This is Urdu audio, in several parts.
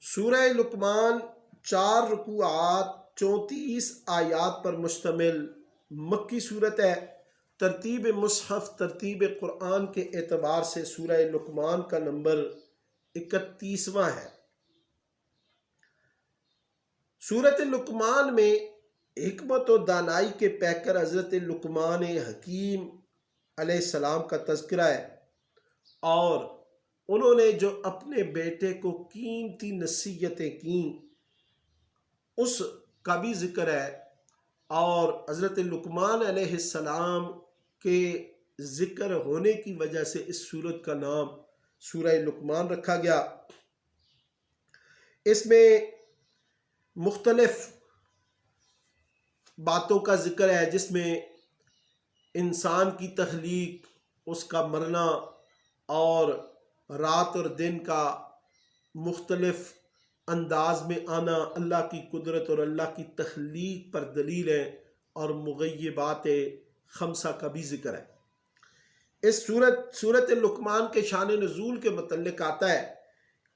سورہ لقمان 4 رکوعات 34 آیات پر مشتمل مکی صورت ہے۔ ترتیب مصحف ترتیب قرآن کے اعتبار سے سورہ لقمان کا نمبر 31واں ہے۔ سورۃ لقمان میں حکمت و دانائی کے پیکر حضرت لقمان حکیم علیہ السلام کا تذکرہ ہے، اور انہوں نے جو اپنے بیٹے کو قیمتی نصیحتیں کیں اس کا بھی ذکر ہے، اور حضرت لقمان علیہ السلام کے ذکر ہونے کی وجہ سے اس سورت کا نام سورہ لقمان رکھا گیا۔ اس میں مختلف باتوں کا ذکر ہے، جس میں انسان کی تخلیق، اس کا مرنا، اور رات اور دن کا مختلف انداز میں آنا، اللہ کی قدرت اور اللہ کی تخلیق پر دلیل ہے، اور مغیبات خمسہ کا بھی ذکر ہے۔ اس سورت لقمان کے شان نزول کے متعلق آتا ہے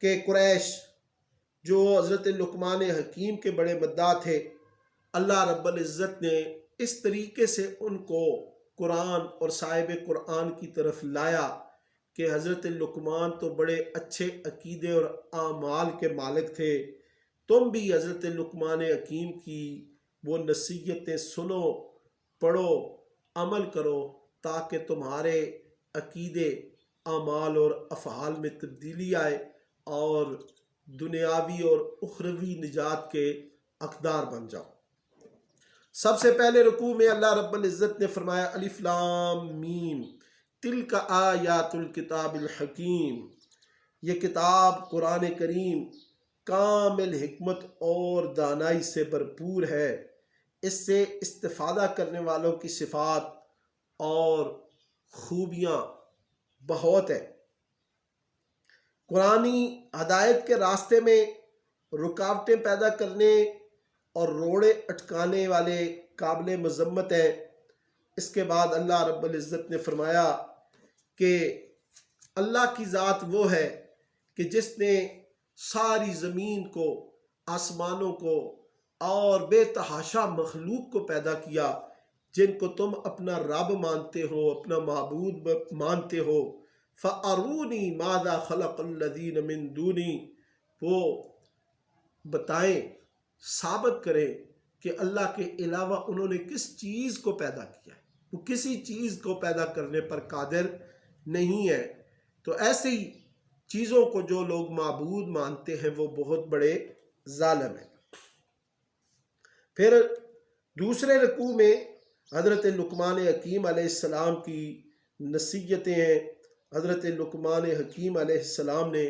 کہ قریش جو حضرت لقمان حکیم کے بڑے مداح تھے، اللہ رب العزت نے اس طریقے سے ان کو قرآن اور صاحب قرآن کی طرف لایا کہ حضرت لقمان تو بڑے اچھے عقیدے اور اعمال کے مالک تھے، تم بھی حضرت لقمان حکیم کی وہ نصیحتیں سنو، پڑھو، عمل کرو، تاکہ تمہارے عقیدے، اعمال اور افعال میں تبدیلی آئے اور دنیاوی اور اخروی نجات کے حقدار بن جاؤ۔ سب سے پہلے رکوع میں اللہ رب العزت نے فرمایا الف لام میم تلک آیات الکتاب الحکیم، یہ کتاب قرآن کریم کامل حکمت اور دانائی سے بھرپور ہے، اس سے استفادہ کرنے والوں کی صفات اور خوبیاں بہت ہیں۔ قرآنی ہدایت کے راستے میں رکاوٹیں پیدا کرنے اور روڑے اٹکانے والے قابل مذمت ہیں۔ اس کے بعد اللہ رب العزت نے فرمایا کہ اللہ کی ذات وہ ہے کہ جس نے ساری زمین کو، آسمانوں کو اور بے تحاشا مخلوق کو پیدا کیا، جن کو تم اپنا رب مانتے ہو، اپنا معبود مانتے ہو۔ فَأَرُونِي مَاذَا خَلَقَ الَّذِينَ مِن دُونِي، وہ بتائیں، ثابت کریں کہ اللہ کے علاوہ انہوں نے کس چیز کو پیدا کیا ہے۔ وہ کسی چیز کو پیدا کرنے پر قادر نہیں ہے۔ تو ایسی چیزوں کو جو لوگ معبود مانتے ہیں وہ بہت بڑے ظالم ہیں۔ پھر دوسرے رکوع میں حضرت لقمان حکیم علیہ السلام کی نصیحتیں ہیں۔ حضرت لقمان حکیم علیہ السلام نے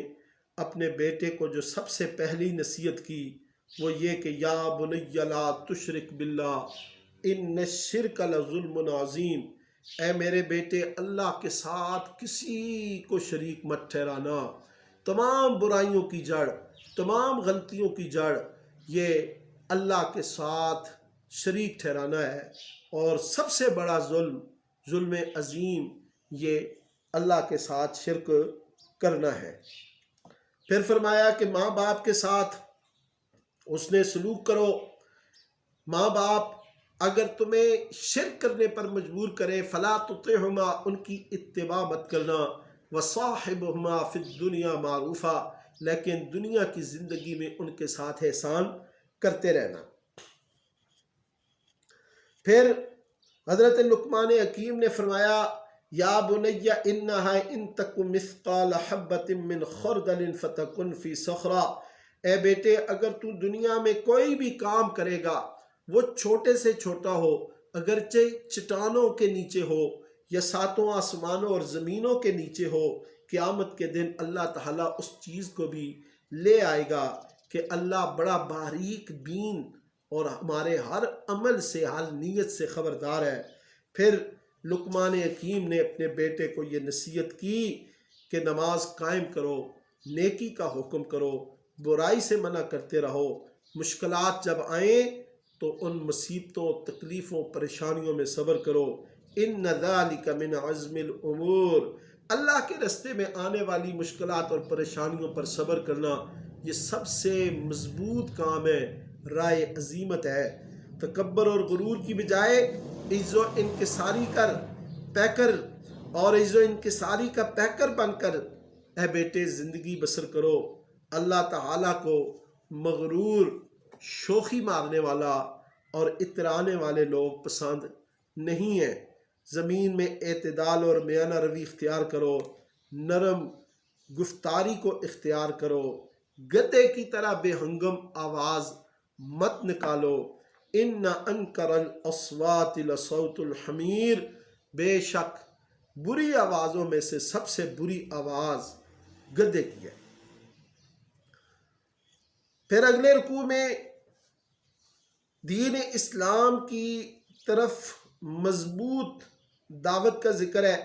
اپنے بیٹے کو جو سب سے پہلی نصیحت کی وہ یہ کہ یا بنی لا تشرک باللہ ان الشرک لظلم عظیم، اے میرے بیٹے اللہ کے ساتھ کسی کو شریک مت ٹھہرانا۔ تمام برائیوں کی جڑ، تمام غلطیوں کی جڑ یہ اللہ کے ساتھ شریک ٹھہرانا ہے، اور سب سے بڑا ظلم عظیم یہ اللہ کے ساتھ شرک کرنا ہے۔ پھر فرمایا کہ ماں باپ کے ساتھ اس نے سلوک کرو۔ ماں باپ اگر تمہیں شرک کرنے پر مجبور کرے فلا تطعہما، ان کی اتباع مت کرنا، وصاحبہما فی الدنیا معروفا، لیکن دنیا کی زندگی میں ان کے ساتھ احسان کرتے رہنا۔ پھر حضرت لقمان حکیم نے فرمایا یا بنی انہا ان تک مثقال حبۃ من خردل فتکن فی صخرہ، اے بیٹے اگر تو دنیا میں کوئی بھی کام کرے گا وہ چھوٹے سے چھوٹا ہو، اگرچہ چٹانوں کے نیچے ہو یا ساتوں آسمانوں اور زمینوں کے نیچے ہو، قیامت کے دن اللہ تعالیٰ اس چیز کو بھی لے آئے گا کہ اللہ بڑا باریک بین اور ہمارے ہر عمل سے، ہر نیت سے خبردار ہے۔ پھر لقمان حکیم نے اپنے بیٹے کو یہ نصیحت کی کہ نماز قائم کرو، نیکی کا حکم کرو، برائی سے منع کرتے رہو، مشکلات جب آئیں تو ان مصیبتوں، تکلیفوں، پریشانیوں میں صبر کرو۔ ان ذالک من عزم الامور، اللہ کے رستے میں آنے والی مشکلات اور پریشانیوں پر صبر کرنا یہ سب سے مضبوط کام ہے، رائے عزیمت ہے۔ تکبر اور غرور کی بجائے عجز و انکساری کا پیکر بن کر اے بیٹے زندگی بسر کرو۔ اللہ تعالیٰ کو مغرور، شوخی مارنے والا اور اترانے والے لوگ پسند نہیں ہیں۔ زمین میں اعتدال اور میانہ روی اختیار کرو، نرم گفتاری کو اختیار کرو، گدے کی طرح بے ہنگم آواز مت نکالو۔ ان انکر الاصوات لصوت الحمیر، بے شک بری آوازوں میں سے سب سے بری آواز گدے کی ہے۔ پھر اگلے رکوع میں دین اسلام کی طرف مضبوط دعوت کا ذکر ہے۔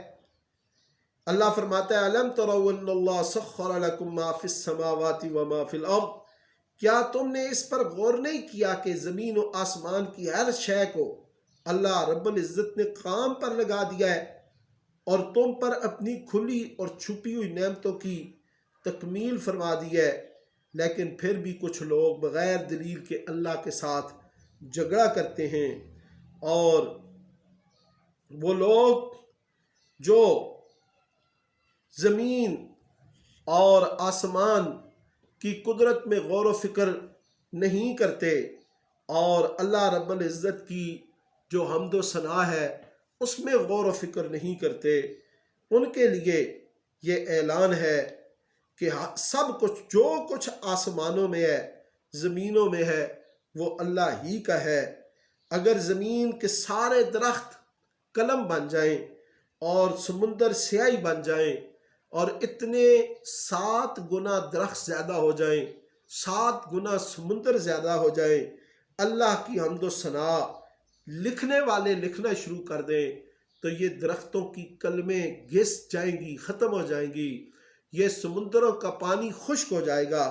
اللہ فرماتا ہے الم تروا ان اللہ سخر لکم ما فی السماوات وما فی الارض، کیا تم نے اس پر غور نہیں کیا کہ زمین و آسمان کی ہر شے کو اللہ رب العزت نے کام پر لگا دیا ہے اور تم پر اپنی کھلی اور چھپی ہوئی نعمتوں کی تکمیل فرما دی ہے، لیکن پھر بھی کچھ لوگ بغیر دلیل کے اللہ کے ساتھ جھگڑا کرتے ہیں۔ اور وہ لوگ جو زمین اور آسمان کی قدرت میں غور و فکر نہیں کرتے اور اللہ رب العزت کی جو حمد و ثنا ہے اس میں غور و فکر نہیں کرتے، ان کے لیے یہ اعلان ہے کہ سب کچھ جو کچھ آسمانوں میں ہے، زمینوں میں ہے، وہ اللہ ہی کا ہے۔ اگر زمین کے سارے درخت قلم بن جائیں اور سمندر سیاہی بن جائیں اور اتنے 7 گنا درخت زیادہ ہو جائیں، 7 گنا سمندر زیادہ ہو جائیں، اللہ کی حمد و ثنا لکھنے والے لکھنا شروع کر دیں تو یہ درختوں کی کلمیں گھس جائیں گی، ختم ہو جائیں گی، یہ سمندروں کا پانی خشک ہو جائے گا،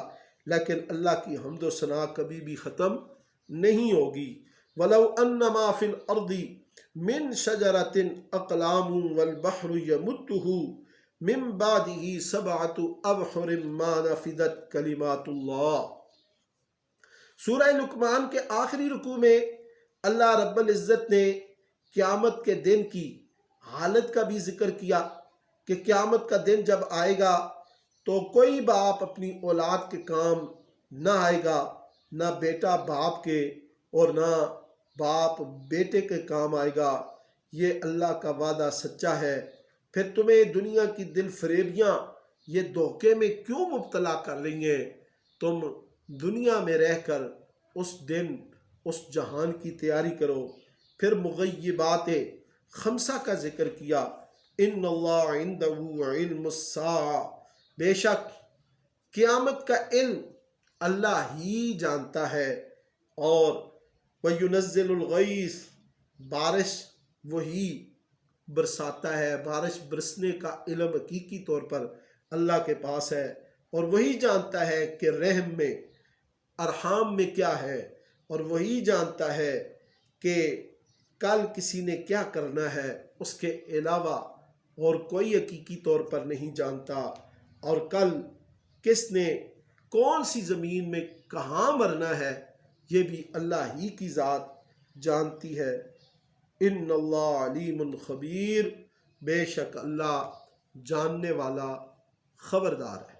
لیکن اللہ کی حمد و ثنا کبھی بھی ختم نہیں ہوگی۔ وَلَوْ أَنَّ مَا فِي الْأَرْضِ مِنْ شَجَرَةٍ أَقْلَامٌ وَالْبَحْرُ يَمُدُّهُ مِنْ بَعْدِهِ 7 أَبْحُرٍ مَا نَفِدَتْ كَلِمَاتُ اللَّهِ۔ سورہ لقمان کے آخری رکوع میں اللہ رب العزت نے قیامت کے دن کی حالت کا بھی ذکر کیا کہ قیامت کا دن جب آئے گا تو کوئی باپ اپنی اولاد کے کام نہ آئے گا، نہ بیٹا باپ کے اور نہ باپ بیٹے کے کام آئے گا۔ یہ اللہ کا وعدہ سچا ہے۔ پھر تمہیں دنیا کی دل فریبیاں یہ دھوکے میں کیوں مبتلا کر رہی ہیں؟ تم دنیا میں رہ کر اس دن، اس جہان کی تیاری کرو۔ پھر مغیبات خمسہ کا ذکر کیا، ان اللہ عنده علم الساعہ، بے شک قیامت کا علم اللہ ہی جانتا ہے، اور وَيُنَزِّلُ الْغَيْثَ، بارش وہی برساتا ہے، بارش برسنے کا علم حقیقی طور پر اللہ کے پاس ہے، اور وہی جانتا ہے کہ رحم میں، ارحام میں کیا ہے، اور وہی جانتا ہے کہ کل کسی نے کیا کرنا ہے، اس کے علاوہ اور کوئی حقیقی طور پر نہیں جانتا، اور کل کس نے کون سی زمین میں کہاں مرنا ہے یہ بھی اللہ ہی کی ذات جانتی ہے۔ ان اللہ علیم خبیر، بے شک اللہ جاننے والا خبردار ہے۔